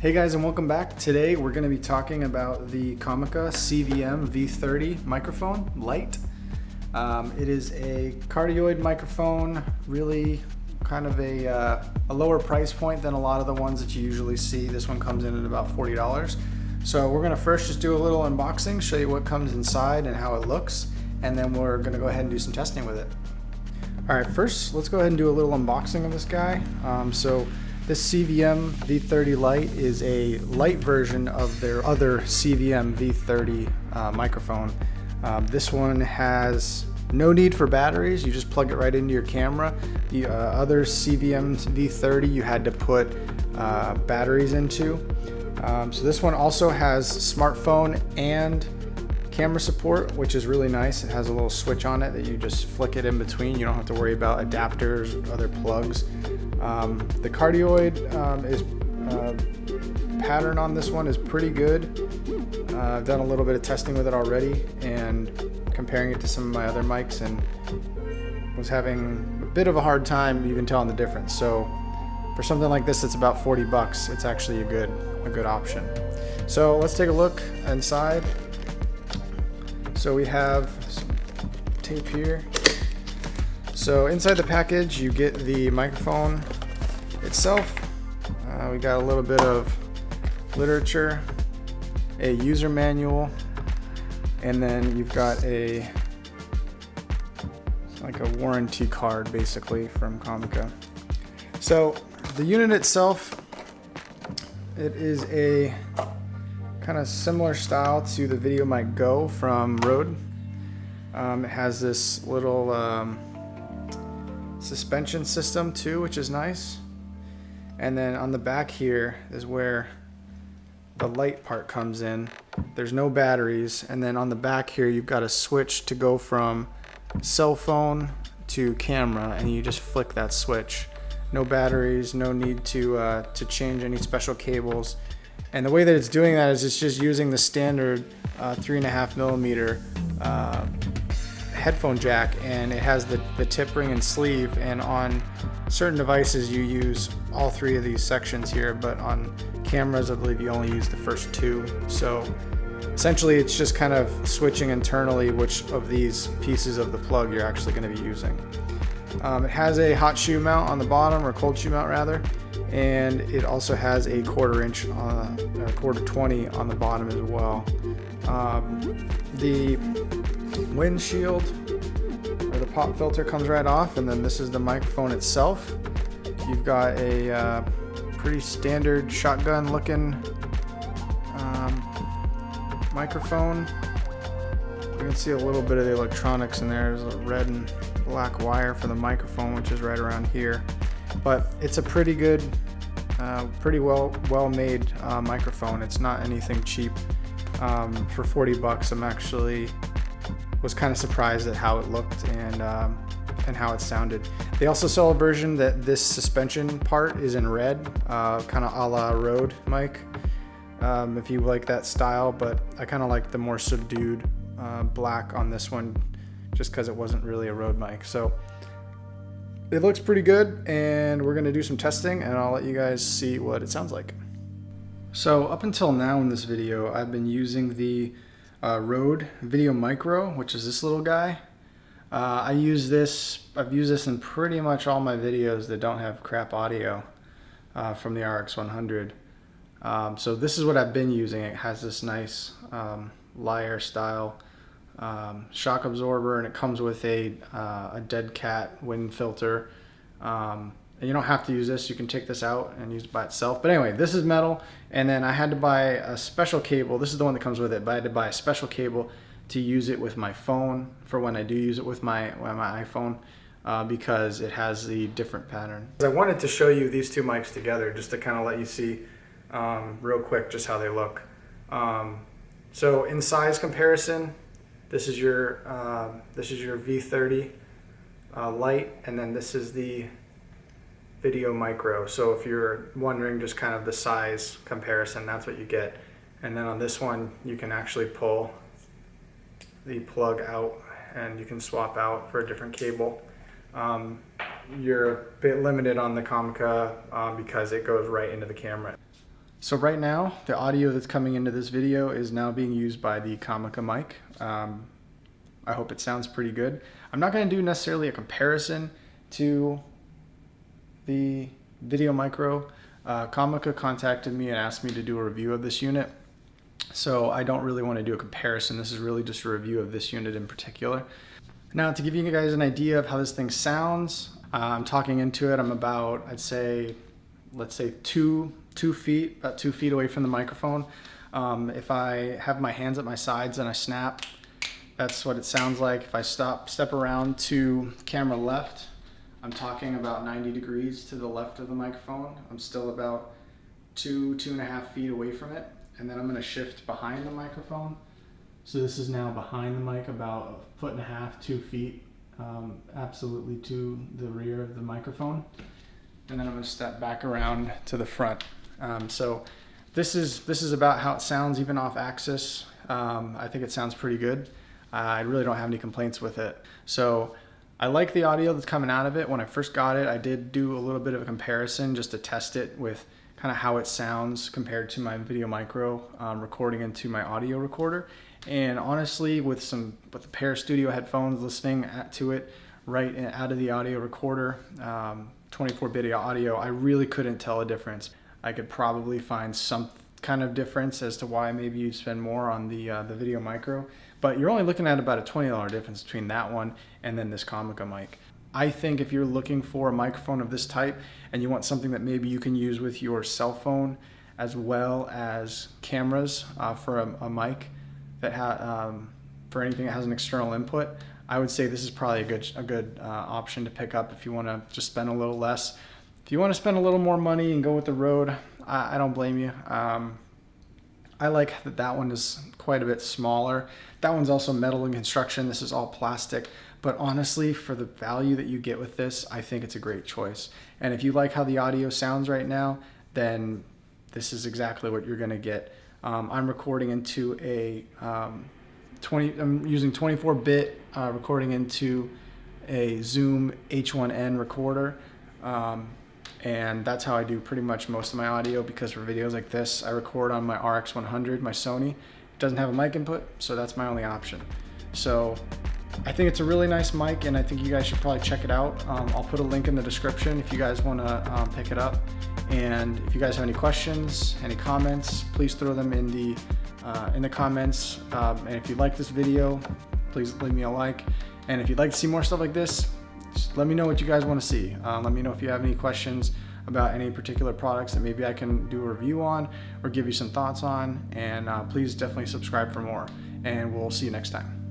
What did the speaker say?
Hey guys, and welcome back. Today we're going to be talking about the Comica CVM-V30 microphone Lite. It is a cardioid microphone, really kind of a lower price point than a lot of the ones that you usually see. This one comes in at about $40. So we're going to first just do a little unboxing, show you what comes inside and how it looks, and then we're going to go ahead and do some testing with it. Alright, first let's go ahead and do a little unboxing of this guy. This CVM V30 Lite is a light version of their other CVM V30 microphone. This one has no need for batteries, you just plug it right into your camera. The other CVM V30 you had to put batteries into. So this one also has smartphone and camera support, which is really nice. It has a little switch on it that you just flick it in between. You don't have to worry about adapters or other plugs. The cardioid pattern on this one is pretty good. I've done a little bit of testing with it already and comparing it to some of my other mics, and was having a bit of a hard time even telling the difference. So for something like this that's about 40 bucks, it's actually a good option. So let's take a look inside. So we have some tape here. So inside the package you get the microphone itself. We got a little bit of literature, a user manual, and then you've got it's like a warranty card basically from Comica. So the unit itself, it is a kind of similar style to the Video Mic Go from Rode. It has this little suspension system too, which is nice. And then on the back here is where the light part comes in. There's no batteries, and then on the back here you've got a switch to go from cell phone to camera, and you just flick that switch. No batteries, no need to change any special cables. And the way that it's doing that is it's just using the standard 3.5 millimeter headphone jack, and it has the tip ring and sleeve, and on certain devices you use all three of these sections here, but on cameras I believe you only use the first two. So essentially it's just kind of switching internally which of these pieces of the plug you're actually going to be using. It has a hot shoe mount on the bottom, or cold shoe mount rather, and it also has a 1/4 inch or 1/4 on the bottom as well. The windshield or the pop filter comes right off, and then this is the microphone itself. You've got a pretty standard shotgun looking microphone. You can see a little bit of the electronics in there. There's a red and black wire for the microphone, which is right around here. But it's a pretty good, pretty well made microphone. It's not anything cheap. For 40 bucks, I'm actually was kind of surprised at how it looked and how it sounded. They also sell a version that this suspension part is in red, kind of a la Rode mic, if you like that style, but I kind of like the more subdued black on this one just because it wasn't really a Rode mic. So it looks pretty good, and we're going to do some testing and I'll let you guys see what it sounds like. So up until now in this video I've been using the Rode Video Micro, which is this little guy. I've used this in pretty much all my videos that don't have crap audio from the RX100. So this is what I've been using. It has this nice lyre style shock absorber, and it comes with a dead cat wind filter. And you don't have to use this, you can take this out and use it by itself. But anyway, this is metal, and then I had to buy a special cable. This is the one that comes with it, but I had to buy a special cable to use it with my phone for when I do use it with my iPhone, because it has the different pattern. I wanted to show you these two mics together just to kind of let you see real quick just how they look. So in size comparison, this is your V30 Lite, and then this is the Video Micro. So if you're wondering just kind of the size comparison, that's what you get. And then on this one you can actually pull the plug out and you can swap out for a different cable. You're a bit limited on the Comica because it goes right into the camera. So right now, the audio that's coming into this video is now being used by the Comica mic. I hope it sounds pretty good. I'm not going to do necessarily a comparison to the Video Micro. Comica contacted me and asked me to do a review of this unit. So I don't really want to do a comparison. This is really just a review of this unit in particular. Now, to give you guys an idea of how this thing sounds, I'm talking into it. I'm about, let's say 2 feet, about 2 feet away from the microphone. If I have my hands at my sides and I snap, that's what it sounds like. If I step around to camera left, I'm talking about 90 degrees to the left of the microphone. I'm still about 2.5 feet away from it. And then I'm going to shift behind the microphone. So this is now behind the mic about 1.5 feet, 2 feet, absolutely to the rear of the microphone. And then I'm going to step back around to the front. So this is about how it sounds even off axis. I think it sounds pretty good. I really don't have any complaints with it. So I like the audio that's coming out of it. When I first got it, I did do a little bit of a comparison just to test it with kind of how it sounds compared to my Video Micro recording into my audio recorder. And honestly, with the pair of studio headphones, listening to it right out of the audio recorder, 24-bit audio, I really couldn't tell a difference. I could probably find some kind of difference as to why maybe you'd spend more on the Video Micro, but you're only looking at about a $20 difference between that one and then this Comica mic. I think if you're looking for a microphone of this type and you want something that maybe you can use with your cell phone as well as cameras for a mic that for anything that has an external input, I would say this is probably a good option to pick up if you want to just spend a little less. If you want to spend a little more money and go with the Rode, I don't blame you. I like that one is quite a bit smaller. That one's also metal in construction. This is all plastic. But honestly, for the value that you get with this, I think it's a great choice. And if you like how the audio sounds right now, then this is exactly what you're going to get. I'm recording into I'm using 24-bit recording into a Zoom H1N recorder. And that's how I do pretty much most of my audio, because for videos like this, I record on my RX100, my Sony. It doesn't have a mic input, so that's my only option. So I think it's a really nice mic, and I think you guys should probably check it out. I'll put a link in the description if you guys want to pick it up. And if you guys have any questions, any comments, please throw them in the comments. And if you like this video, please leave me a like. And if you'd like to see more stuff like this, just let me know what you guys want to see. Let me know if you have any questions about any particular products that maybe I can do a review on or give you some thoughts on. And please definitely subscribe for more. And we'll see you next time.